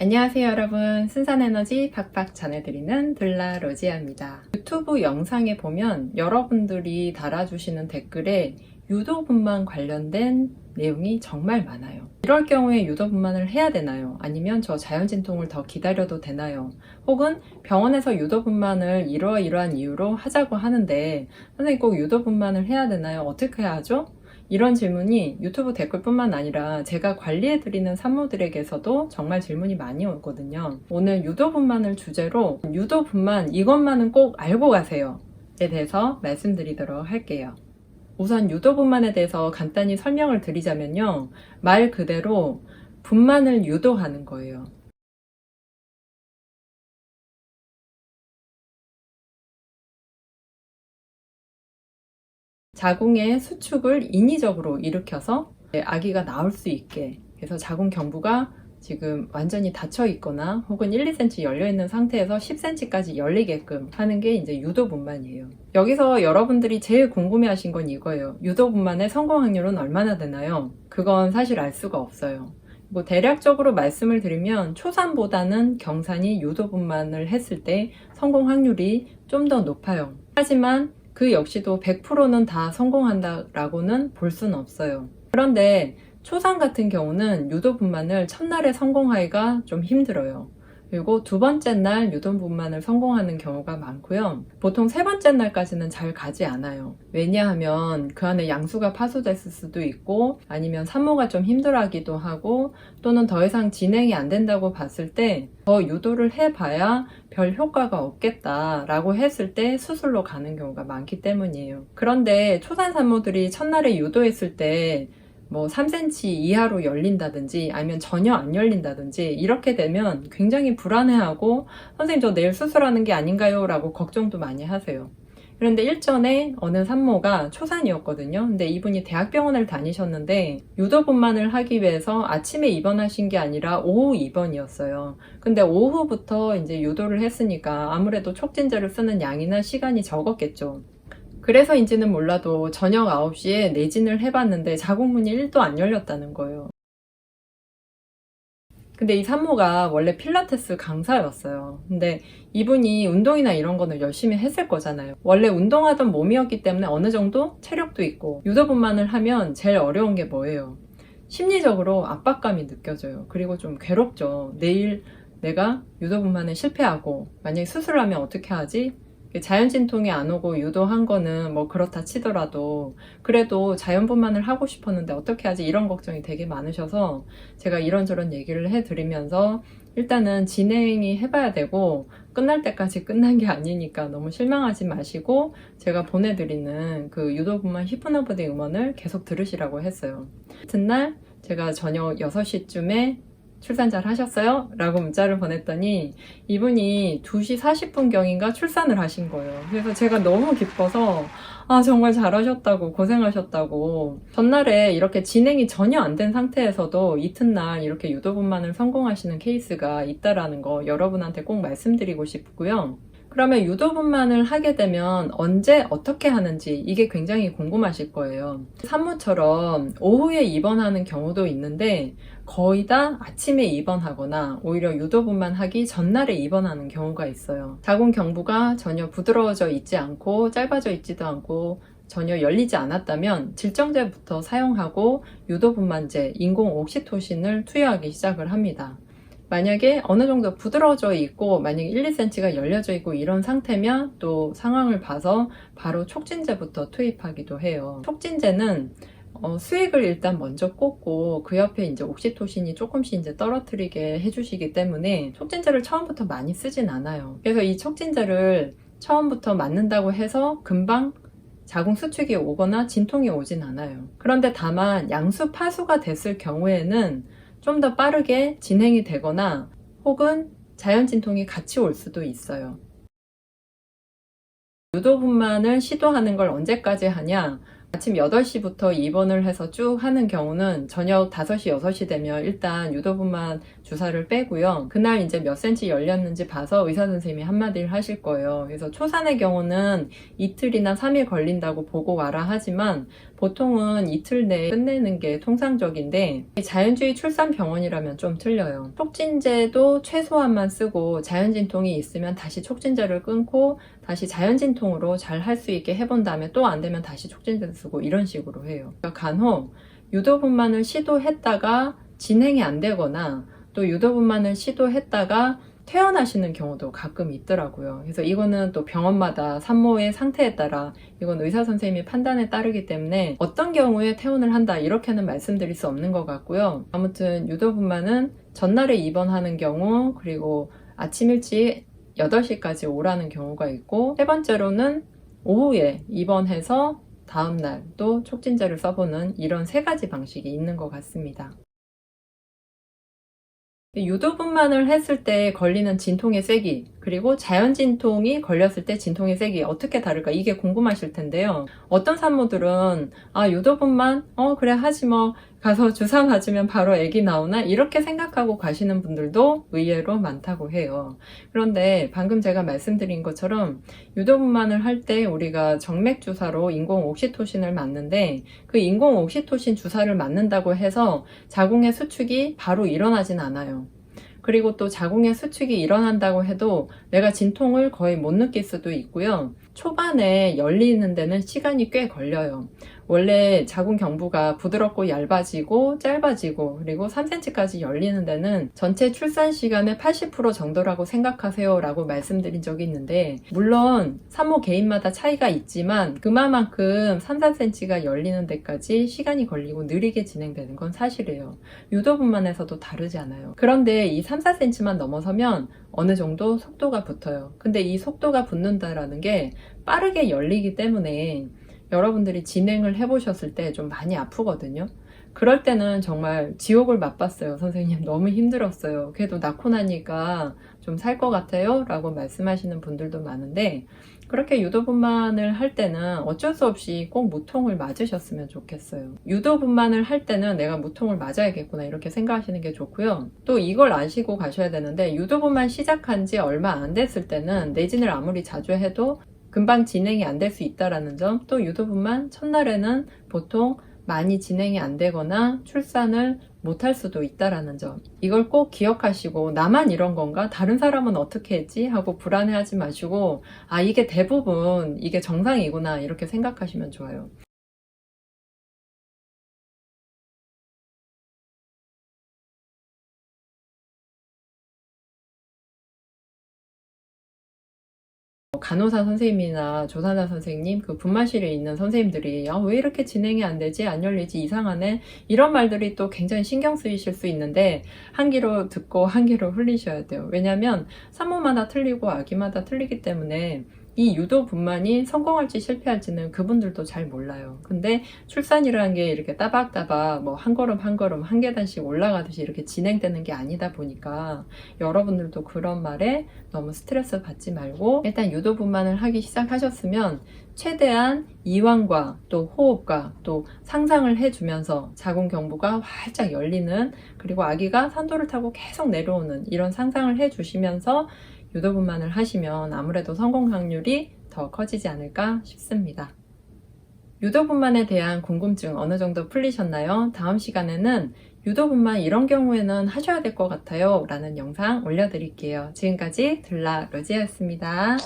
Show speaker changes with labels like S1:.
S1: 안녕하세요 여러분, 순산에너지 팍팍 전해드리는 둘라로지아입니다. 유튜브 영상에 보면 여러분들이 달아주시는 댓글에 유도분만 관련된 내용이 정말 많아요. 이럴 경우에 유도분만을 해야 되나요? 아니면 저 자연진통을 더 기다려도 되나요? 혹은 병원에서 유도분만을 이러이러한 이유로 하자고 하는데 선생님 꼭 유도분만을 해야 되나요? 어떻게 해야 하죠? 이런 질문이 유튜브 댓글뿐만 아니라 제가 관리해드리는 산모들에게서도 정말 질문이 많이 오거든요. 오늘 유도분만을 주제로 유도분만 이것만은 꼭 알고 가세요 에 대해서 말씀드리도록 할게요. 우선 유도분만에 대해서 간단히 설명을 드리자면요, 말 그대로 분만을 유도하는 거예요. 자궁의 수축을 인위적으로 일으켜서 아기가 나올 수 있게, 그래서 자궁 경부가 지금 완전히 닫혀 있거나 혹은 1, 2cm 열려 있는 상태에서 10cm까지 열리게끔 하는 게 이제 유도분만이에요. 여기서 여러분들이 제일 궁금해 하신 건 이거예요. 유도분만의 성공 확률은 얼마나 되나요? 그건 사실 알 수가 없어요. 뭐 대략적으로 말씀을 드리면 초산보다는 경산이 유도분만을 했을 때 성공 확률이 좀 더 높아요. 하지만 그 역시도 100%는 다 성공한다라고는 볼 수는 없어요. 그런데 초산 같은 경우는 유도분만을 첫날에 성공하기가 좀 힘들어요. 그리고 두 번째 날 유도분만을 성공하는 경우가 많고요. 보통 세 번째 날까지는 잘 가지 않아요. 왜냐하면 그 안에 양수가 파손됐을 수도 있고, 아니면 산모가 좀 힘들어하기도 하고, 또는 더 이상 진행이 안 된다고 봤을 때 더 유도를 해봐야 별 효과가 없겠다라고 했을 때 수술로 가는 경우가 많기 때문이에요. 그런데 초산 산모들이 첫날에 유도했을 때 뭐 3cm 이하로 열린다든지 아니면 전혀 안 열린다든지 이렇게 되면 굉장히 불안해하고 선생님 저 내일 수술하는 게 아닌가요? 라고 걱정도 많이 하세요. 그런데 일전에 어느 산모가 초산이었거든요. 근데 이분이 대학병원을 다니셨는데 유도분만을 하기 위해서 아침에 입원하신 게 아니라 오후 입원이었어요. 근데 오후부터 이제 유도를 했으니까 아무래도 촉진제를 쓰는 양이나 시간이 적었겠죠. 그래서인지는 몰라도 저녁 9시에 내진을 해봤는데 자궁문이 1도 안 열렸다는 거예요. 근데 이 산모가 원래 필라테스 강사였어요. 근데 이분이 운동이나 이런 거는 열심히 했을 거잖아요. 원래 운동하던 몸이었기 때문에 어느 정도 체력도 있고, 유도분만을 하면 제일 어려운 게 뭐예요? 심리적으로 압박감이 느껴져요. 그리고 좀 괴롭죠. 내일 내가 유도분만에 실패하고 만약에 수술을 하면 어떻게 하지? 자연진통이 안 오고 유도한 거는 뭐 그렇다 치더라도 그래도 자연분만을 하고 싶었는데 어떻게 하지? 이런 걱정이 되게 많으셔서 제가 이런저런 얘기를 해드리면서 일단은 진행이 해봐야 되고 끝날 때까지 끝난 게 아니니까 너무 실망하지 마시고 제가 보내드리는 그 유도분만 히프노보디 음원을 계속 들으시라고 했어요. 이튿날 제가 저녁 6시쯤에 출산 잘 하셨어요? 라고 문자를 보냈더니 이분이 2시 40분경인가 출산을 하신 거예요. 그래서 제가 너무 기뻐서 아 정말 잘하셨다고, 고생하셨다고. 전날에 이렇게 진행이 전혀 안 된 상태에서도 이튿날 이렇게 유도분만을 성공하시는 케이스가 있다라는 거 여러분한테 꼭 말씀드리고 싶고요. 그러면 유도분만을 하게 되면 언제 어떻게 하는지 이게 굉장히 궁금하실 거예요. 산모처럼 오후에 입원하는 경우도 있는데 거의 다 아침에 입원하거나 오히려 유도분만 하기 전날에 입원하는 경우가 있어요. 자궁 경부가 전혀 부드러워져 있지 않고 짧아져 있지도 않고 전혀 열리지 않았다면 질정제부터 사용하고 유도분만제, 인공 옥시토신을 투여하기 시작을 합니다. 만약에 어느 정도 부드러워져 있고 만약에 1, 2cm가 열려져 있고 이런 상태면 또 상황을 봐서 바로 촉진제부터 투입하기도 해요. 촉진제는 수액을 일단 먼저 꽂고 그 옆에 이제 옥시토신이 조금씩 이제 떨어뜨리게 해주시기 때문에 촉진제를 처음부터 많이 쓰진 않아요. 그래서 이 촉진제를 처음부터 맞는다고 해서 금방 자궁 수축이 오거나 진통이 오진 않아요. 그런데 다만 양수 파수가 됐을 경우에는 좀 더 빠르게 진행이 되거나 혹은 자연진통이 같이 올 수도 있어요. 유도분만을 시도하는 걸 언제까지 하냐? 아침 8시부터 입원을 해서 쭉 하는 경우는 저녁 5시, 6시 되면 일단 유도분만 주사를 빼고요. 그날 이제 몇 cm 열렸는지 봐서 의사 선생님이 한마디를 하실 거예요. 그래서 초산의 경우는 이틀이나 3일 걸린다고 보고 와라 하지만 보통은 이틀 내에 끝내는 게 통상적인데 자연주의 출산병원이라면 좀 틀려요. 촉진제도 최소한만 쓰고 자연진통이 있으면 다시 촉진제를 끊고 다시 자연진통으로 잘 할 수 있게 해본 다음에 또 안 되면 다시 촉진제 쓰고 이런 식으로 해요. 그러니까 간혹 유도분만을 시도했다가 진행이 안 되거나 또 유도분만을 시도했다가 퇴원하시는 경우도 가끔 있더라고요. 그래서 이거는 또 병원마다 산모의 상태에 따라 이건 의사 선생님의 판단에 따르기 때문에 어떤 경우에 퇴원을 한다 이렇게는 말씀드릴 수 없는 것 같고요. 아무튼 유도분만은 전날에 입원하는 경우 그리고 아침 일찍 8시까지 오라는 경우가 있고 세 번째로는 오후에 입원해서 다음날 또 촉진제를 써보는 이런 3가지 방식이 있는 것 같습니다. 유도분만을 했을 때 걸리는 진통의 세기 그리고 자연진통이 걸렸을 때 진통의 세기 어떻게 다를까 이게 궁금하실 텐데요. 어떤 산모들은 유도분만 그래 하지 뭐 가서 주사 맞으면 바로 아기 나오나 이렇게 생각하고 가시는 분들도 의외로 많다고 해요. 그런데 방금 제가 말씀드린 것처럼 유도분만을 할 때 우리가 정맥주사로 인공 옥시토신을 맞는데 그 인공 옥시토신 주사를 맞는다고 해서 자궁의 수축이 바로 일어나진 않아요. 그리고 또 자궁의 수축이 일어난다고 해도 내가 진통을 거의 못 느낄 수도 있고요. 초반에 열리는 데는 시간이 꽤 걸려요. 원래 자궁 경부가 부드럽고 얇아지고 짧아지고 그리고 3cm까지 열리는 데는 전체 출산 시간의 80% 정도라고 생각하세요 라고 말씀드린 적이 있는데 물론 산모 개인마다 차이가 있지만 그만큼 3, 4cm가 열리는 데까지 시간이 걸리고 느리게 진행되는 건 사실이에요. 유도분만에서도 다르지 않아요. 그런데 이 3, 4cm만 넘어서면 어느 정도 속도가 붙어요. 근데 이 속도가 붙는다라는 게 빠르게 열리기 때문에 여러분들이 진행을 해보셨을 때 좀 많이 아프거든요. 그럴 때는 정말 지옥을 맛봤어요. 선생님 너무 힘들었어요. 그래도 낳고 나니까 좀 살 것 같아요 라고 말씀하시는 분들도 많은데 그렇게 유도분만을 할 때는 어쩔 수 없이 꼭 무통을 맞으셨으면 좋겠어요. 유도분만을 할 때는 내가 무통을 맞아야겠구나 이렇게 생각하시는 게 좋고요. 또 이걸 아시고 가셔야 되는데 유도분만 시작한 지 얼마 안 됐을 때는 내진을 아무리 자주 해도 금방 진행이 안 될 수 있다는 점, 또 유도분만 첫날에는 보통 많이 진행이 안 되거나 출산을 못할 수도 있다는 점, 이걸 꼭 기억하시고 나만 이런 건가? 다른 사람은 어떻게 했지? 하고 불안해하지 마시고 이게 대부분 이게 정상이구나 이렇게 생각하시면 좋아요. 간호사 선생님이나 조산사 선생님, 그 분만실에 있는 선생님들이 왜 이렇게 진행이 안 되지? 안 열리지? 이상하네? 이런 말들이 또 굉장히 신경 쓰이실 수 있는데 한 귀로 듣고 한 귀로 흘리셔야 돼요. 왜냐하면 산모마다 틀리고 아기마다 틀리기 때문에 이 유도분만이 성공할지 실패할지는 그분들도 잘 몰라요. 근데 출산이라는 게 이렇게 따박따박 뭐 한 걸음 한 걸음 한 계단씩 올라가듯이 이렇게 진행되는 게 아니다 보니까 여러분들도 그런 말에 너무 스트레스 받지 말고 일단 유도분만을 하기 시작하셨으면 최대한 이완과 또 호흡과 또 상상을 해주면서 자궁 경부가 활짝 열리는 그리고 아기가 산도를 타고 계속 내려오는 이런 상상을 해주시면서 유도분만을 하시면 아무래도 성공 확률이 더 커지지 않을까 싶습니다. 유도분만에 대한 궁금증 어느 정도 풀리셨나요? 다음 시간에는 유도분만 이런 경우에는 하셔야 될 것 같아요 라는 영상 올려드릴게요. 지금까지 들라 로지였습니다.